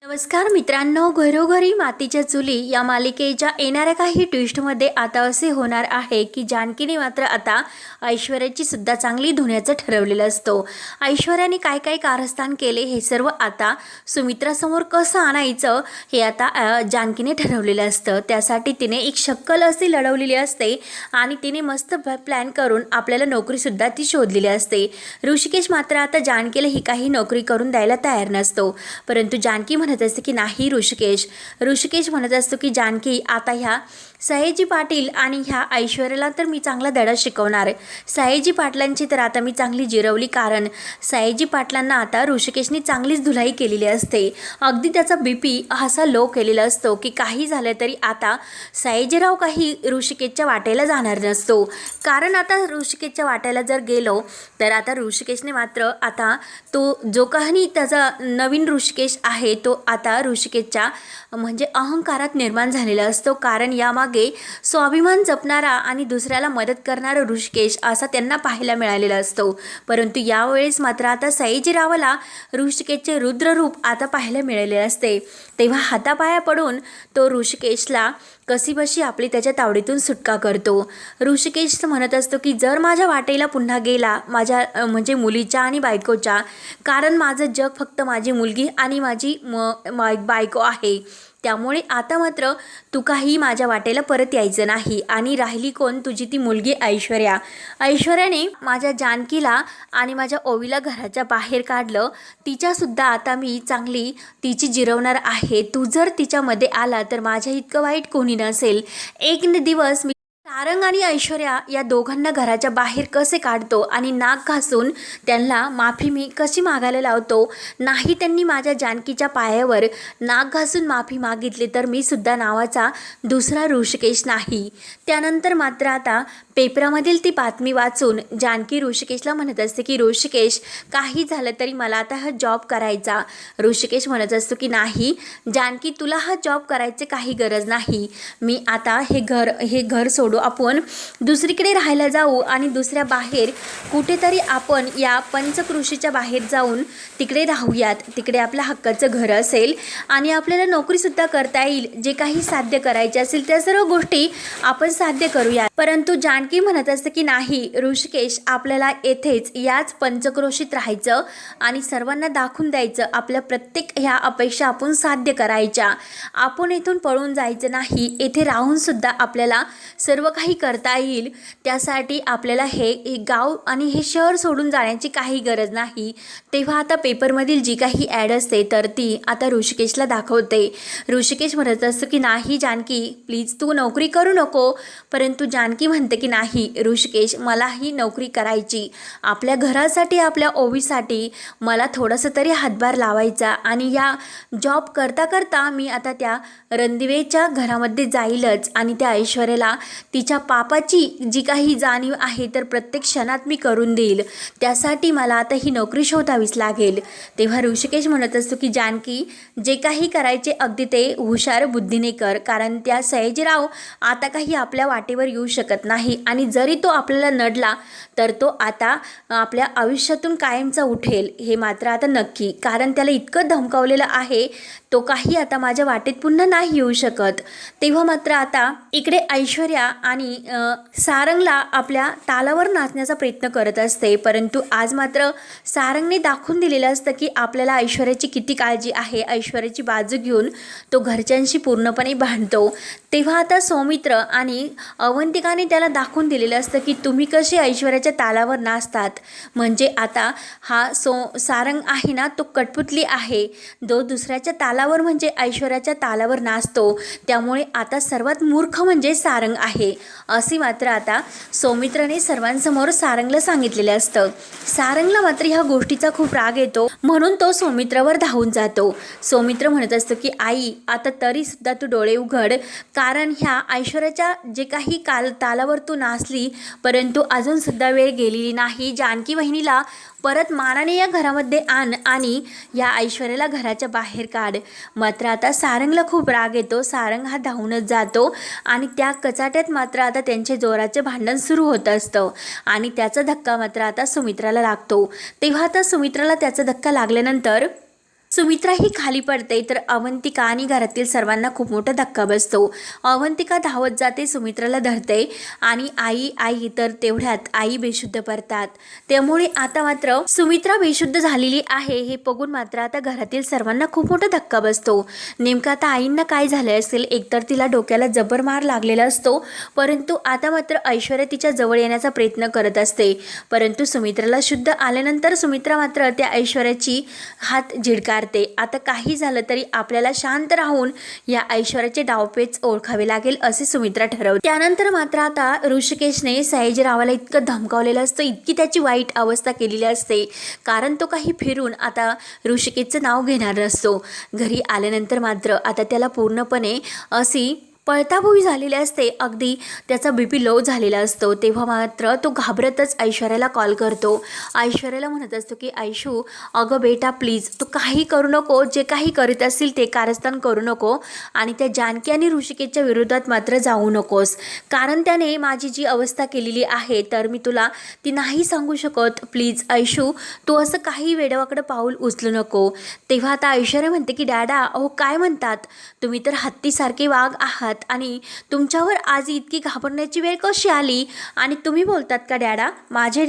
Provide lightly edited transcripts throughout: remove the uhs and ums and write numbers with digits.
नमस्कार मित्रांनो, घरोघरी मातीच्या चुली या मालिकेच्या येणाऱ्या काही ट्विस्टमध्ये आता असे होणार आहे की जानकीने मात्र आता ऐश्वर्याची सुद्धा चांगली धुण्याचं ठरवलेलं असतो। ऐश्वर्याने काय काय कारस्थान केले हे सर्व आता सुमित्रासमोर कसं आणायचं हे आता जानकीने ठरवलेलं असतं। त्यासाठी तिने एक शक्कल अशी लढवलेली असते आणि तिने मस्त प्लॅन करून आपल्याला नोकरीसुद्धा ती शोधलेली असते। ऋषिकेश मात्र आता जानकीला ही काही नोकरी करून द्यायला तयार नसतो, परंतु जानकी म्हणत असते की नाही ऋषिकेश म्हणत असतो की जानकी आता ह्या सयाजी पाटील आणि ह्या ऐश्वर्याला तर मी चांगला धडा शिकवणार। सयाजी पाटलांची तर आता मी चांगली जिरवली, कारण सयाजी पाटलांना आता ऋषिकेशने चांगलीच धुलाई केलेली असते। अगदी त्याचा बीपी असा लो केलेला असतो की काही झालं तरी आता सयाजीराव काही ऋषिकेशच्या वाटेला जाणार नसतो, कारण आता ऋषिकेशच्या वाटेला जर गेलो तर आता ऋषिकेशने मात्र आता तो जो काही त्याचा नवीन ऋषिकेश आहे तो आता ऋषिकेशच्या म्हणजे अहंकारात निर्माण झालेला असतो, कारण यामागे स्वाभिमान जपणारा आणि दुसऱ्याला मदत करणारा ऋषिकेश असा त्यांना पाहायला मिळालेला असतो। परंतु यावेळेस मात्र आता सयाजीरावाला ऋषिकेशचे रुद्ररूप आता पाहायला मिळालेले असते। तेव्हा हातापाया पडून तो ऋषिकेशला कशीबशी आपली त्याच्या तावडीतून सुटका करतो। ऋषिकेश म्हणत असतो की जर माझ्या वाटेला पुन्हा गेला माझ्या म्हणजे मुलीच्या आणि बायकोच्या, कारण माझं जग फक्त माझी मुलगी आणि माझी बायको आहे, त्यामुळे आता मात्र तू काही माझ्या वाटेला परत यायचं नाही। आणि राहिली कोण, तुझी ती मुलगी ऐश्वर्याने माझ्या जानकीला आणि माझ्या ओवीला घराच्या बाहेर काढलं, तिच्यासुद्धा आता मी चांगली तिची जिरवणार आहे। तू जर तिच्यामध्ये आला तर माझ्या इतकं वाईट कोणी नसेल। एक दिवस मी सारंग आणि ऐश्वर्या या दोघांना घराच्या बाहेर कसे काढतो आणि नाक घासून त्यांना माफी मी कशी मागायला लावतो, नाही त्यांनी माझ्या जानकीच्या पायावर नाक घासून माफी मागितली तर मी सुद्धा नावाचा दुसरा ऋषिकेश नाही। त्यानंतर मात्र आता पेपरामधील ती बातमी वाचून जानकी ऋषिकेशला म्हणत असते की ऋषिकेश काही झालं तरी मला आता हा जॉब करायचा। ऋषिकेश म्हणत असतो की नाही जानकी, तुला हा जॉब करायची काही गरज नाही। मी आता हे घर सोडू, आपण दुसरीकडे राहायला जाऊ आणि दुसऱ्या बाहेर कुठेतरी आपण या पंचकृषीच्या बाहेर जाऊन तिकडे राहूयात। तिकडे आपल्या हक्काचं घर असेल आणि आपल्याला नोकरीसुद्धा करता येईल। जे काही साध्य करायचे असेल त्या सर्व गोष्टी आपण साध्य करूयात। परंतु जानकी म्हणत असते की नाही ऋषिकेश, आपल्याला येथेच याच पंचक्रोशीत राहायचं आणि सर्वांना दाखवून द्यायचं आपल्या प्रत्येक ह्या अपेक्षा आपण साध्य करायच्या। आपण इथून पळून जायचं नाही, येथे राहून सुद्धा आपल्याला सर्व काही करता येईल। त्यासाठी आपल्याला हे गाव आणि हे शहर सोडून जाण्याची काही गरज नाही। तेव्हा आता पेपरमधील जी काही ॲड असते तर ती आता ऋषिकेशला दाखवते। ऋषिकेश म्हणत असतो की नाही जानकी प्लीज तू नोकरी करू नको, परंतु जानकी म्हणते की नाही ऋषिकेश, मला ही नोकरी करायची। आपल्या घरासाठी आपल्या ओवीसाठी मला थोडंसं तरी हातभार लावायचा आणि या जॉब करता करता मी आता त्या रणदिवेच्या घरामध्ये जाईलच आणि त्या ऐश्वर्याला तिच्या पापाची जी काही जाणीव आहे तर प्रत्येक क्षणात मी करून देईल। त्यासाठी मला आता ही नोकरी शोधावीच लागेल। तेव्हा ऋषिकेश म्हणत असतो की जानकी, जे काही करायचे अगदी ते हुशार बुद्धीने कर, कारण त्या सयाजीराव आता काही आपल्या वाटेवर येऊ शकत नाही आणि जरी तो आपल्याला नडला तर तो आता आपल्या आयुष्यातून कायमचा उठेल हे मात्र आता नक्की, कारण त्याला इतकं धमकावलेलं आहे तो काही आता माझ्या वाटेत पुन्हा नाही येऊ शकत। तेव्हा मात्र आता इकडे ऐश्वर्या आणि सारंगला आपल्या तालावर नाचण्याचा प्रयत्न करत असते, परंतु आज मात्र सारंगने दाखवून दिलेलं असतं की आपल्याला ऐश्वर्याची किती काळजी आहे। ऐश्वर्याची बाजू घेऊन तो घरच्यांशी पूर्णपणे भांडतो। तेव्हा आता सौमित्र आणि अवंतिकाने त्याला दाखवून दिलेलं असतं की तुम्ही कसे ऐश्वर्याच्या तालावर नाचतात, म्हणजे आता हा सारंग आहे ना तो कठपुतली आहे, जो दुसऱ्याच्या तालावर म्हणजे ऐश्वर्याच्या तालावर नाचतो, त्यामुळे आता सर्वात मूर्ख म्हणजे सारंग आहे असे मात्र आता सौमित्राने सर्वांसमोर सारंगला सांगितलेले असतं। सारंगला मात्र ह्या गोष्टीचा खूप राग येतो, म्हणून तो सौमित्रावर धावून जातो। सौमित्र म्हणत असतो की आई आता तरी सुद्धा तू डोळे उघड, कारण ह्या ऐश्वर्याच्या जे काही तालावर तू नाचली परंतु अजून सुद्धा वेळ गेलेली नाही। जानकी बहिणीला परत मानाने या घरामध्ये आण आणि या ऐश्वर्याला घराच्या बाहेर काढ। मात्र आता सारंगला खूप राग येतो, सारंग हा धावूनच जातो आणि त्या कचाट्यात मात्र आता त्यांचे जोराचे भांडण सुरू होत असतं आणि त्याचा धक्का मात्र आता सुमित्राला लागतो। तेव्हा आता सुमित्राला त्याचा धक्का लागल्यानंतर सुमित्रा ही खाली पडते तर अवंतिका आणि घरातील सर्वांना खूप मोठा धक्का बसतो। अवंतिका धावत जाते, सुमित्राला धरते आणि आई आई तर तेवढ्यात आई बेशुद्ध पडतात। त्यामुळे आता मात्र सुमित्रा बेशुद्ध झालेली आहे हे बघून मात्र आता घरातील सर्वांना खूप मोठा धक्का बसतो। नेमका आता आईंना काय झाले असेल, एकतर तिला डोक्याला जबर मार लागलेला असतो, परंतु आता मात्र ऐश्वर्या तिच्या जवळ येण्याचा प्रयत्न करत असते, परंतु सुमित्राला शुद्ध आल्यानंतर सुमित्रा मात्र त्या ऐश्वर्याची हात झिडकारते। आता काही झालं तरी आपल्याला शांत राहून या ऐश्वर्याचे डावपेच ओळखावे लागेल असे सुमित्रा ठरवते। त्यानंतर मात्र आता ऋषिकेशने सयाजीरावाला इतकं धमकावलेलं असतं, इतकी त्याची वाईट अवस्था केलेली असते, कारण तो काही फिरून आता ऋषिकेशचं नाव घेणार नसतो। घरी आल्यानंतर मात्र आता त्याला पूर्णपणे अशी पळताभुई झालेली असते, अगदी त्याचा बीपी लो झालेला असतो। तेव्हा मात्र तो घाबरतच ऐश्वर्याला कॉल करतो। ऐश्वर्याला म्हणत असतो की आयशू, अगं बेटा प्लीज तू काही करू नको, जे काही करीत असतील ते कारस्थान करू नको आणि त्या जानकी आणि ऋषिकेशच्या विरोधात मात्र जाऊ नकोस, कारण त्याने माझी जी अवस्था केलेली आहे तर मी तुला ती नाही सांगू शकत। प्लीज आयशू, तू असं काही वेडवाकडं पाऊल उचलू नको। तेव्हा आता ऐश्वर्या म्हणते की डॅडा, अहो काय म्हणतात तुम्ही, तर हत्तीसारखे वाघ आहात आणि तुमच्यावर आज इतकी घाबरण्याची वेळ कशी आली आणि तुम्ही बोलतात का डॅडा? माझे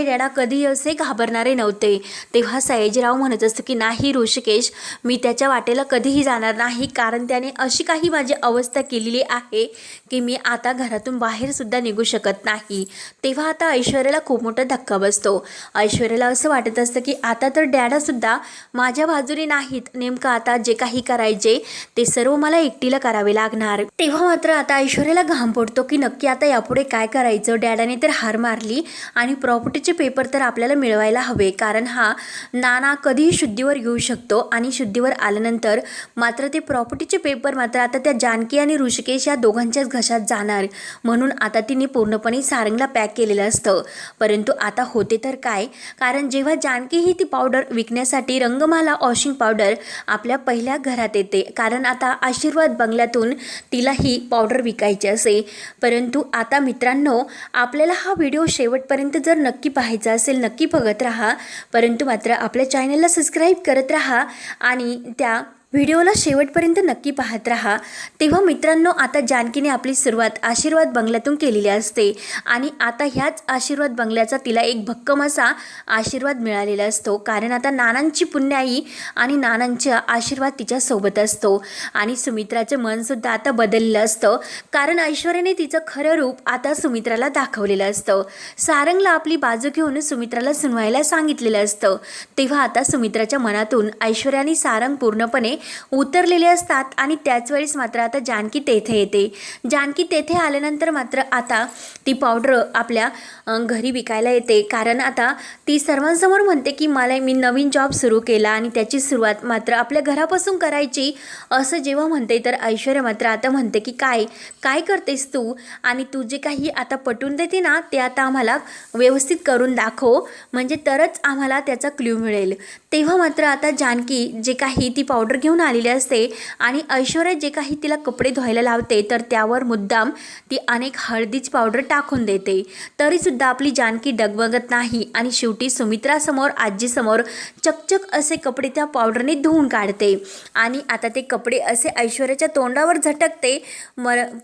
डॅडा कधी असे घाबरणारे नव्हते। तेव्हा सयाजीराव म्हणत असतो की नाही ऋषिकेश, मी त्याच्या वाटेला कधीही जाणार नाही, कारण त्याने अशी काही माझी अवस्था केलेली आहे की मी आता घरातून बाहेर सुद्धा निघू शकत नाही। तेव्हा आता ऐश्वर्याला खूप मोठा धक्का बसतो। ऐश्वर्याला असं वाटत असतं की आता तर डॅडा सुद्धा माझ्या बाजूने नाहीत, नेमकं आता जे काही करायचे ते सर्व मला एकटीला करावे लागणार। तेव्हा मात्र आता ऐश्वर्याला घाम पडतो की नक्की आता यापुढे काय करायचं। डॅडाने तर हार मारली आणि प्रॉपर्टीचे पेपर तर आपल्याला मिळवायला हवे, कारण हा नाना कधीही शुद्धीवर येऊ शकतो आणि शुद्धीवर आल्यानंतर मात्र ते प्रॉपर्टीचे पेपर मात्र आता त्या जानकी आणि ऋषिकेश या दोघांच्याच घशात जाणार, म्हणून आता तिने पूर्णपणे सारंगला पॅक केलेलं असतं। परंतु आता होते तर काय, कारण जेव्हा जानकी ही ती पावडर विकण्यासाठी रंगमाला वॉशिंग पावडर आपल्या पहिल्या घरात येते, कारण आता आशीर्वाद बंगल्यातून तिला ही पावडर विकायची असे। परंतु आता मित्रांनो, आपल्याला हा व्हिडिओ शेवटपर्यंत जर नक्की पाहायचा असेल नक्की बघत राहा, परंतु मात्र आपल्या चॅनलला सबस्क्राईब करत राहा आणि त्या व्हिडिओला शेवटपर्यंत नक्की पाहत राहा। तेव्हा मित्रांनो, आता जानकीने आपली सुरुवात आशीर्वाद बंगल्यातून केलेली असते आणि आता ह्याच आशीर्वाद बंगल्याचा तिला एक भक्कम असा आशीर्वाद मिळालेला असतो, कारण आता नानांची पुण्याई आणि नानांचा आशीर्वाद तिच्यासोबत असतो आणि सुमित्राचं मनसुद्धा आता बदललेलं असतं, कारण ऐश्वर्याने तिचं खरं रूप आता सुमित्राला दाखवलेलं असतं। सारंगला आपली बाजू घेऊन सुमित्राला सुनवायला सांगितलेलं असतं। तेव्हा आता सुमित्राच्या मनातून ऐश्वर्या आणि सारंग पूर्णपणे उतरलेले असतात आणि त्याच वेळेस मात्र आता जानकी तेथे येते। जानकी तेथे आल्यानंतर मात्र आता ती पावडर आपल्या घरी विकायला येते, कारण आता ती सर्वांसमोर म्हणते की मी नवीन जॉब सुरू केला आणि त्याची सुरुवात मात्र आपल्या घरापासून करायची असं जेव्हा म्हणते, तर ऐश्वर्या मात्र आता म्हणते की काय करतेस तू, आणि तू जे काही आता पटवून देते ना ते आता आम्हाला व्यवस्थित करून दाखव, म्हणजे तरच आम्हाला त्याचा क्ल्यू मिळेल। तेव्हा मात्र आता जानकी जे काही ती पावडर घेऊन आलेली असते आणि ऐश्वर्या जे काही तिला कपडे धुवायला लावते तर त्यावर मुद्दाम ती अनेक हळदीची पावडर टाकून देते, तरीसुद्धा आपली जानकी डगमगत नाही आणि शेवटी सुमित्रासमोर आजीसमोर चकचक असे कपडे त्या पावडरने धुवून काढते आणि आता ते कपडे असे ऐश्वर्याच्या तोंडावर झटकते।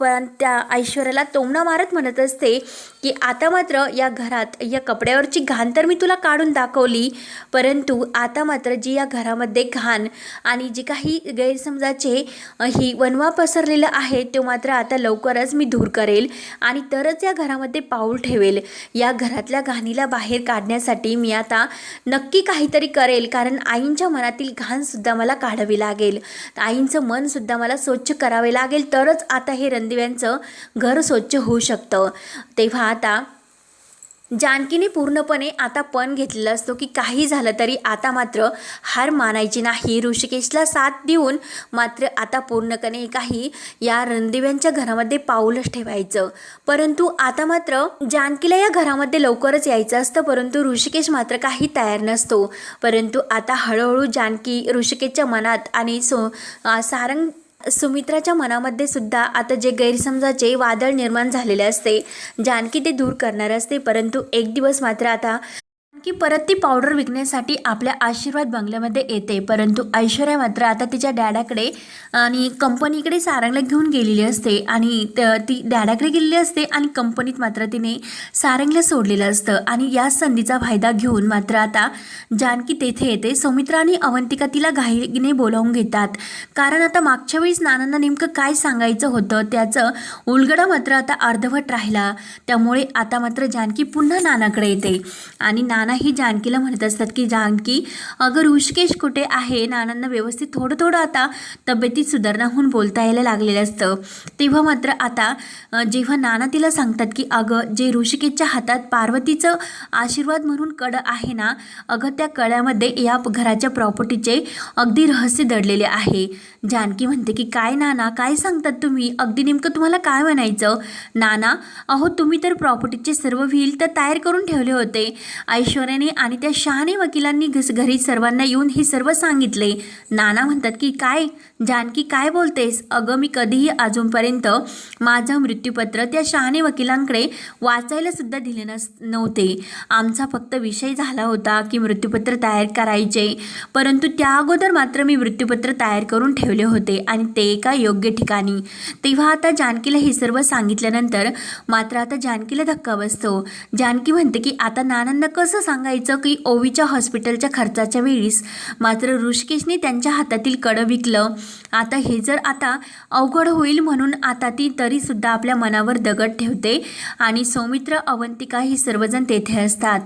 पण त्या ऐश्वर्याला तोंडा मारत म्हणत असते की आता मात्र या घरात या कपड्यावरची घाण तर मी तुला काढून दाखवली, परंतु आता मात्र जी या घरामध्ये घाण आणि जी काही गैरसमजाचे ही वणवा पसरलेलं आहे तो मात्र आता लवकरच मी दूर करेल आणि तरच या घरामध्ये पाऊल ठेवेल। या घरातल्या घाणीला बाहेर काढण्यासाठी मी आता नक्की काहीतरी करेल, कारण आईंच्या मनातील घाणसुद्धा मला काढावी लागेल, आईंचं मनसुद्धा मला स्वच्छ करावे लागेल, तरच आता हे रणदिव्यांचं घर स्वच्छ होऊ शकतं। तेव्हा आता जानकीने पूर्णपणे आता पण घेतलेला असतो की काही झालं तरी आता मात्र हार मानायची नाही, ऋषिकेशला साथ देऊन मात्र आता पूर्णपणे काही या रणदिव्यांच्या घरामध्ये पाऊलच ठेवायचं। परंतु आता मात्र जानकीला या घरामध्ये लवकरच यायचं असतं, परंतु ऋषिकेश मात्र काही तयार नसतो। परंतु आता हळूहळू जानकी ऋषिकेशच्या मनात आणि सारंग सुमित्राच्या मनामध्ये सुद्धा आता जे गैरसमजाचे वादळ निर्माण झालेले असते जानकी ते दूर करणार असते, परंतु एक दिवस मात्र आता की परत ती पावडर विकण्यासाठी आपल्या आशीर्वाद बंगल्यामध्ये येते, परंतु ऐश्वर्या मात्र आता तिच्या डॅडाकडे आणि कंपनीकडे सारंगला घेऊन गेलेली असते आणि ती डॅडाकडे गेलेली असते आणि कंपनीत मात्र तिने सारंगला सोडलेलं असतं. आणि या संधीचा फायदा घेऊन मात्र आता जानकी तेथे येते. सौमित्रा आणि अवंतिका तिला घाईने बोलावून घेतात, कारण आता मागच्या वेळेस नानांना नेमकं काय सांगायचं होतं त्याचं उलगडा मात्र आता अर्धवट राहिला. त्यामुळे आता मात्र जानकी पुन्हा नानाकडे येते आणि नाना ही जानकीला म्हणत असतात की जानकी, अगं ऋषिकेश कुठे आहे? नानांना व्यवस्थित थोडं आता तब्येतीत सुधारणा होऊन बोलता यायला लागलेलं असतं. तेव्हा मात्र आता जेव्हा नाना तिला सांगतात की अगं जे ऋषिकेशच्या हातात पार्वतीचं आशीर्वाद म्हणून कड आहे ना, अगं त्या कड्यामध्ये या घराच्या प्रॉपर्टीचे अगदी रहस्य दडलेले आहे. जानकी म्हणते की काय नाना, काय सांगतात तुम्ही? अगदी नेमकं तुम्हाला काय म्हणायचं? नाना, अहो तुम्ही तर प्रॉपर्टीचे सर्व व्हील तर तयार करून ठेवले होते. ऐश्वर्याने आणि त्या शहाणे वकिलांनी घरी सर्वांना येऊन हे सर्व सांगितले. नाना म्हणतात की काय जानकी, काय बोलतेस? अगं मी कधीही अजूनपर्यंत माझं मृत्यूपत्र त्या शहाणे वकिलांकडे वाचायला सुद्धा दिले नव्हते. आमचा फक्त विषय झाला होता की मृत्यूपत्र तयार करायचे, परंतु त्या अगोदर मात्र मी मृत्यूपत्र तयार करून ठेवले होते आणि ते एका योग्य ठिकाणी. तेव्हा आता जानकीला हे सर्व सांगितल्यानंतर मात्र आता जानकीला धक्का बसतो. जानकी म्हणते की आता नानांना कसं सांगायचं की ओवीच्या हॉस्पिटलच्या खर्चाच्या वेळीस मात्र ऋषिकेशने त्यांच्या हातातील कडं विकलं. आता हे जर आता अवघड होईल म्हणून आता ती तरीसुद्धा आपल्या मनावर दगड ठेवते आणि सौमित्र, अवंतिका ही सर्वजण तेथे असतात.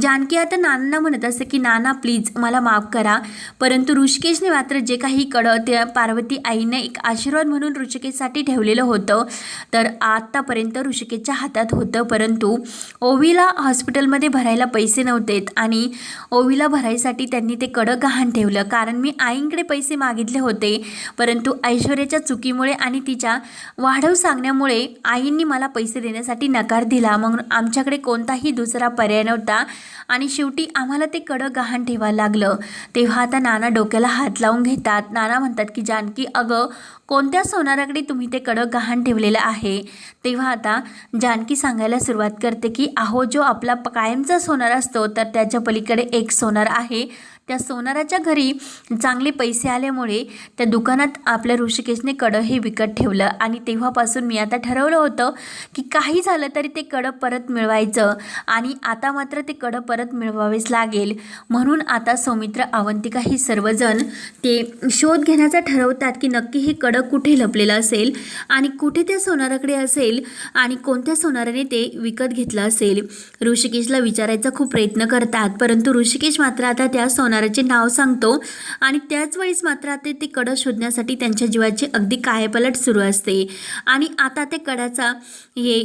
जानकी आता नानांना म्हणत असते की नाना प्लीज मला माफ करा, परंतु ऋषिकेशने मात्र जे काही कडं त्या पार्वती आईने एक आशीर्वाद म्हणून ऋषिकेशसाठी ठेवलेलं होतं तर आत्तापर्यंत ऋषिकेशच्या हातात होतं, परंतु ओवीला हॉस्पिटलमध्ये भरायला पैसे नव्हते आणि ओवीला भरायसाठी त्यांनी ते कडं गहाण ठेवलं. कारण मी आईंकडे पैसे मागितले होते, परंतु ऐश्वर्याच्या चुकीमुळे आणि तिच्या वाढव सांगण्यामुळे आईंनी मला पैसे देण्यासाठी नकार दिला. मग आमच्याकडे कोणताही दुसरा पर्याय नव्हता आणि शेवटी आम्हाला ते कडं गहाण ठेवायला लागलं. तेव्हा आता नाना डोक्याला हात लावून घेतात. नाना म्हणतात की जानकी, अगं कोणत्या सोनाराकडे तुम्ही ते कडं गहाण ठेवलेलं आहे? तेव्हा आता जानकी सांगायला सुरुवात करते की अहो जो आपला कायमचा सोनार असतो तर त्याच्या पलीकडे एक सोनार आहे. त्या सोनाराच्या घरी चांगले पैसे आल्यामुळे त्या दुकानात आपल्या ऋषिकेशने कडं हे विकत ठेवलं आणि तेव्हापासून मी आता ठरवलं होतं की काही झालं तरी ते कडं परत मिळवायचं आणि आता मात्र ते कडं परत मिळवावेच लागेल. म्हणून आता सौमित्र, अवंतिका ही सर्वजण ते शोध घेण्याचा ठरवतात की नक्की हे कडं कुठे लपलेलं असेल आणि कुठे त्या सोनाराकडे असेल आणि कोणत्या सोनाराने ते विकत घेतलं असेल. ऋषिकेशला विचारायचा खूप प्रयत्न करतात, परंतु ऋषिकेश मात्र आता त्या सोनाराचे नाव सांगतो आणि त्याच वेळेस मात्र आता ते कडं शोधण्यासाठी त्यांच्या जीवाची अगदी कायपलट सुरू असते. आणि आता ते कडाचा हे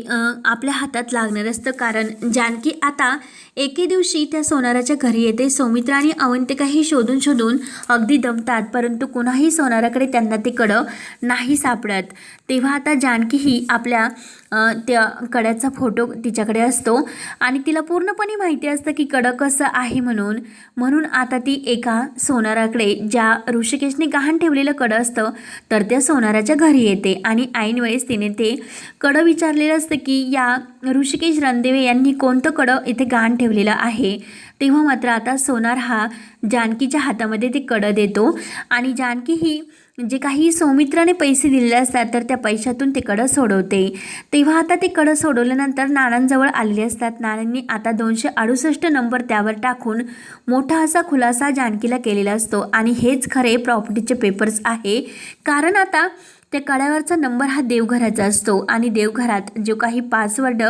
आपल्या हातात लागणार असतं, कारण जानकी आता एके दिवशी त्या सोनाराच्या घरी येते. सौमित्र आणि अवंतिकाही शोधून शोधून अगदी दमतात, परंतु कुणाही सोनाराकडे त्यांना ते कडं नाही सापडत. तेव्हा आता जानकीही आपल्या त्या कड्याचा फोटो तिच्याकडे असतो आणि तिला पूर्णपणे माहिती असतं की कडं कसं आहे म्हणून आता ती एका सोनाराकडे, ज्या ऋषिकेशने गहाण ठेवलेलं कडं असतं तर त्या सोनाराच्या घरी येते आणि ऐन वेळेस तिने ते कडं विचारलेलं असतं की या ऋषिकेश रणदिवे यांनी कोणतं कडं इथे गहाण ठेवलेलं आहे. तेव्हा मात्र आता सोनार हा जानकीच्या हातामध्ये ते कडं देतो आणि जानकी ही जे काही सौमित्राने पैसे दिलेले असतात तर त्या पैशातून ते कडं सोडवते. तेव्हा आता ते कडं सोडवल्यानंतर नानांजवळ आलेले असतात. नानांनी आता 268 नंबर त्यावर टाकून मोठा असा खुलासा जानकीला केलेला असतो आणि हेच खरे प्रॉपर्टीचे पेपर्स आहे, कारण आता त्या कड्यावरचा नंबर हा देवघराचा असतो आणि देवघरात जो काही पासवर्ड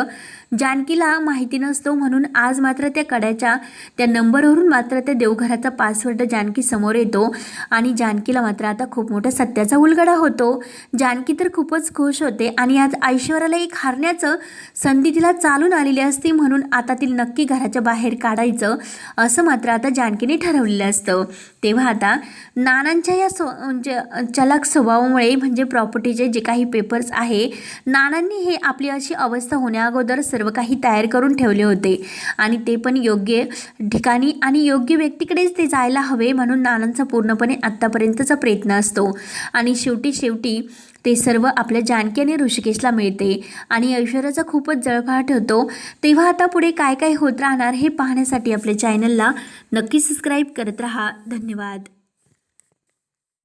जानकीला माहिती नसतो, म्हणून आज मात्र त्या कड्याच्या त्या नंबरवरून मात्र त्या देवघराचा पासवर्ड जानकी समोर येतो आणि जानकीला मात्र आता खूप मोठा सत्याचा उलगडा होतो. जानकी तर खूपच खुश होते आणि आज ऐश्वर्याला एक हारण्याचं संधी तिला चालून आलेली असते, म्हणून आता तिला नक्की घराच्या बाहेर काढायचं असं मात्र आता जानकीने ठरवलेलं असतं. तेव्हा आता नानांच्या या चलाक स्वभावामुळे म्हणजे प्रॉपर्टीचे जे काही पेपर्स आहे, नानांनी हे आपली अशी अवस्था होण्याअगोदर सर्व काही तयार करून ठेवले होते आणि ते पण योग्य ठिकाणी आणि योग्य व्यक्तीकडेच ते जायला हवे, म्हणून नानांचा पूर्णपणे आत्तापर्यंतचा प्रयत्न असतो आणि शेवटी ते सर्व आपल्या जानकी आणि ऋषिकेशला मिळते आणि ऐश्वर्याचा खूपच जळफाट होतो। तेव्हा आता पुढे काय काय होत राहणार हे पाहण्यासाठी आपल्या चॅनलला नक्की सबस्क्राईब करत राहा। धन्यवाद।